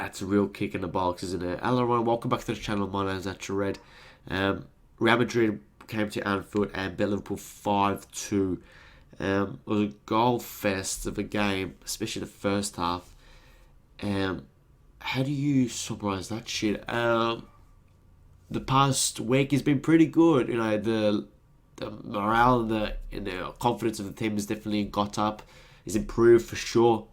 That's a real kick in the box, isn't it? Hello everyone, welcome back to the channel. My name is Red. Real Madrid came to Anfield and beat Liverpool 5-2. It was a goal fest of a game, especially the first half. How do you summarise that shit? The past week has been pretty good. You know, the morale and the confidence of the team has definitely got up. It's improved for sure.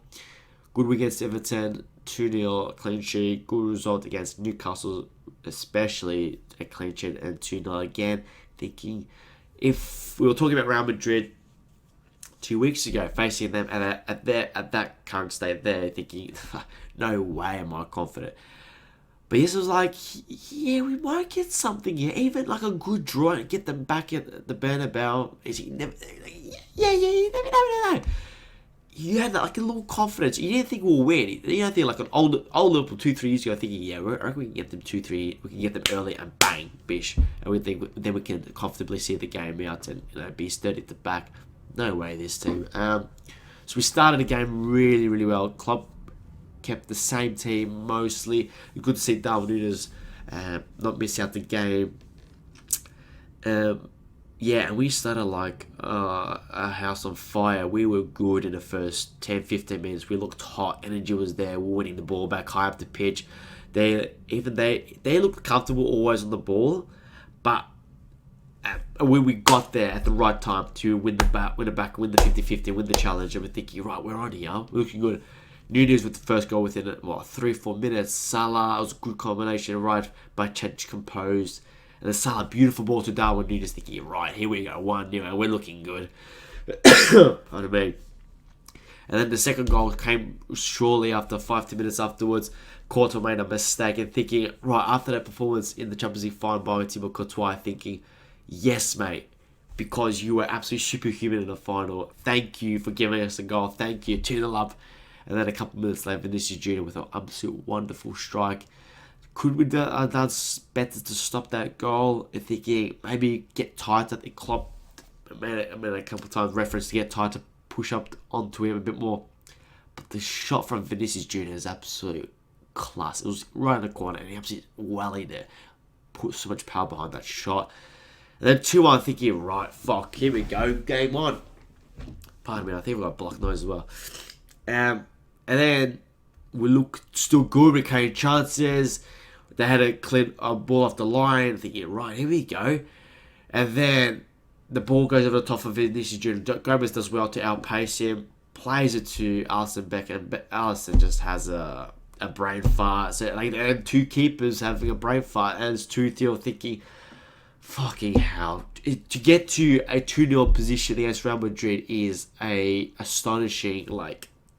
Good win against Everton, 2-0 clean sheet. Good result against Newcastle, especially a clean sheet, and 2-0 again. Thinking if we were talking about Real Madrid 2 weeks ago, facing them at that current state there, thinking, no way am I confident. But yes, it was like, yeah, we might get something here, even like a good draw and get them back at the Bernabeu. You never know. You had like a little confidence. You didn't think we'll win. You didn't think like an old Liverpool 2-3 years ago, thinking, yeah, I reckon we can get them 2-3. We can get them early and bang, bish, and we think then we can comfortably see the game out and be sturdy at the back. No way, this team. So we started the game really well. Klopp kept the same team mostly. Good to see Darwin Núñez not miss out the game. Yeah, and we started like a house on fire. We were good in the first 10-15 minutes. We looked hot. Energy was there. We were winning the ball back high up the pitch. They looked comfortable always on the ball, but when we got there at the right time to win the 50-50, win the challenge, and we're thinking, right, we're on here. We're looking good. Núñez with the first goal within 3-4 minutes. Salah, it was a good combination, right? By Chech composed. And then Salah, beautiful ball to Darwin Núñez, thinking, right, here we go, 1-0, and we're looking good. Pardon me. And then the second goal came shortly after, 5-10 minutes afterwards. Courtois made a mistake, and thinking, right, after that performance in the Champions League final by Thibaut Courtois, thinking, yes, mate, because you were absolutely superhuman in the final. Thank you for giving us a goal. Thank you. 2-0 up. And then a couple minutes later, Vinicius Jr. with an absolute wonderful strike. Could we have done better to stop that goal? I'm thinking maybe get tight. I think Klopp made a couple of times reference to get tight to push up onto him a bit more. But the shot from Vinicius Jr. is absolute class. It was right in the corner and he absolutely wellied it. Put so much power behind that shot. And then 2-1, thinking, right, fuck, here we go, game on. Pardon me, I think we got blocked noise as well. And then we looked still good. We created chances. They had a clean ball off the line. Thinking, right, here we go. And then the ball goes over the top of Vinicius Jr. Gomez does well to outpace him. Plays it to Alisson Becker. And Alisson just has a brain fart. So, and two keepers having a brain fart. And it's 2-0 thinking, fucking hell. To get to a 2-0 position against Real Madrid is a astonishing,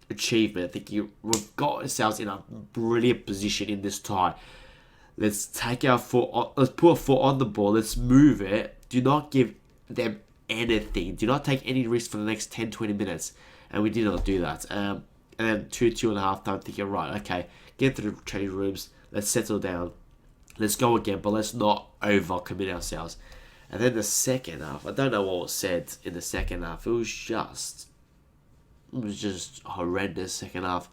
achievement. I think we've got ourselves in a brilliant position in this tie. Let's take our foot on, let's put a foot on the ball. Let's move it. Do not give them anything. Do not take any risk for the next 10-20 minutes. And we did not do that. And then 2-2 and a half time, thinking, right, okay, get to the change rooms. Let's settle down. Let's go again, but let's not overcommit ourselves. And then the second half, I don't know what was said in the second half. It was just horrendous second half.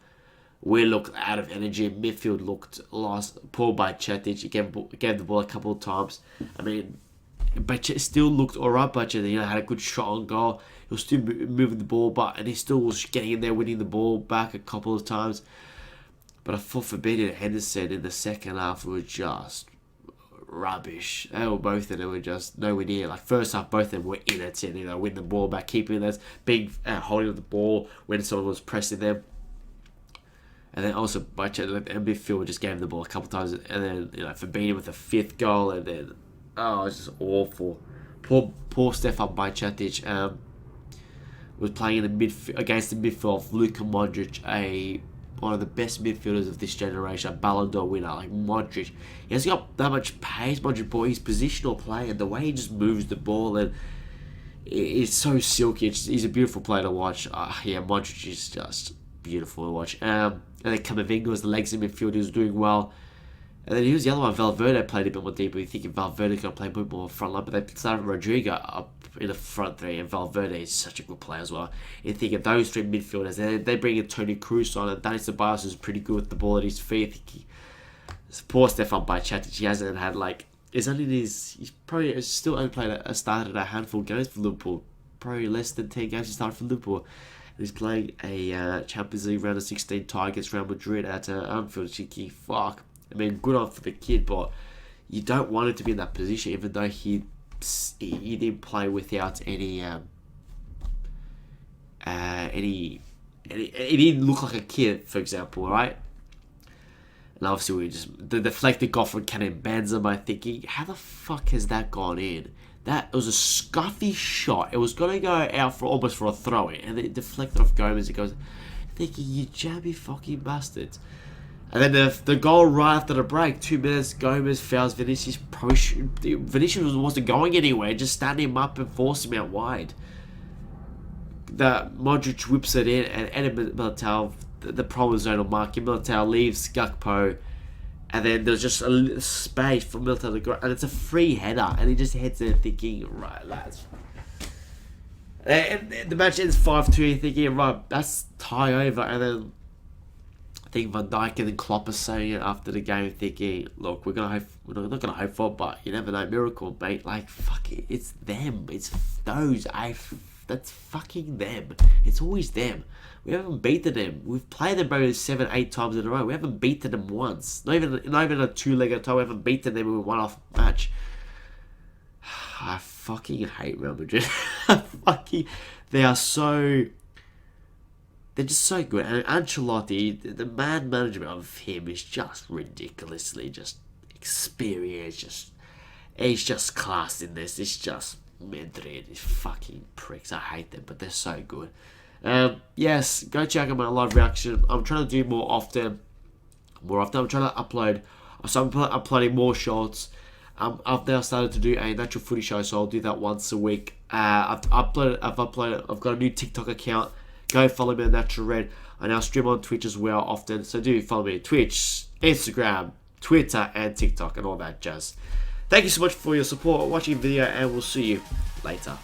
We looked out of energy. Midfield looked lost. Poor by Chetic. He gave the ball a couple of times. I mean, Bajcetic still looked alright. Bajcetic, had a good shot on goal. He was still moving the ball, and he still was getting in there, winning the ball back a couple of times. But I thought Fabinho and Henderson in the second half were just rubbish. They were both of them were just nowhere near. First half, both of them were in it and win the ball back, keeping this big holding of the ball when someone was pressing them. And then also Bajcetic and midfield just gave him the ball a couple of times, and then Fabinho with the fifth goal, and then it's just awful. Poor Stefan Bajcetic was playing in the midfield against the midfield of Luka Modric, one of the best midfielders of this generation, a Ballon d'Or winner like Modric. He hasn't got that much pace, Modric, but he's positional play and the way he just moves the ball and it's so silky. He's a beautiful player to watch. Modric is just beautiful to watch. And then Camavinga was the legs in midfield. He was doing well. And then here's the other one, Valverde played a bit more deeper. You think Valverde's going to play a bit more front line, but they started Rodrigo up in the front three, and Valverde is such a good player as well. You think of those three midfielders, and they bring in Toni Kroos on, and Dani Ceballos is pretty good with the ball at his feet. I think poor Stefan Bajcetic, he hasn't had he's probably still only started a handful of games for Liverpool. Probably less than 10 games he started for Liverpool. And he's playing a Champions League round of 16 tie against Real Madrid at Anfield. Cheeky fuck. I mean, good on for the kid, but you don't want him to be in that position, even though he didn't play without any he didn't look like a kid, for example, right? And obviously we just the deflected goal from Karim Benzema, thinking, how the fuck has that gone in? That was a scuffy shot. It was gonna go out for almost for a throw in, and it deflected off Gomez. It goes, thinking, you jabby fucking bastards. And then the goal right after the break, 2 minutes, Gomez fouls Vinicius. Vinicius wasn't going anywhere, just standing him up and forcing him out wide. Modric whips it in, and Eder Militao, the problem zone on marking. Militao leaves Gakpo, and then there's just a little space for Militao to go, and it's a free header, and he just heads in thinking, right, lads. And the match ends 5-2, thinking, right, that's tie over, and then I think Van Dijk and Klopp are saying it after the game, thinking, look, we're not gonna hope for it, but you never know, miracle, mate. Like, fuck it, it's them, it's those. That's fucking them. It's always them. We haven't beaten them. We've played them probably 7-8 times in a row. We haven't beaten them once. Not even a 2-legged tie. We haven't beaten them in a one-off match. I fucking hate Real Madrid. They're just so good. And Ancelotti, the man management of him is just ridiculously just experienced. He's just class in this. It's just Madrid, these fucking pricks. I hate them, but they're so good. Yes, go check out my live reaction. I'm trying to do more often. I'm trying to upload. So I'm uploading more shorts. I've now started to do a natural footy show, so I'll do that once a week. I've got a new TikTok account. Go follow me on Natural Red. I now stream on Twitch as well often, so do follow me on Twitch, Instagram, Twitter, and TikTok, and all that jazz. Thank you so much for your support, watching the video, and we'll see you later.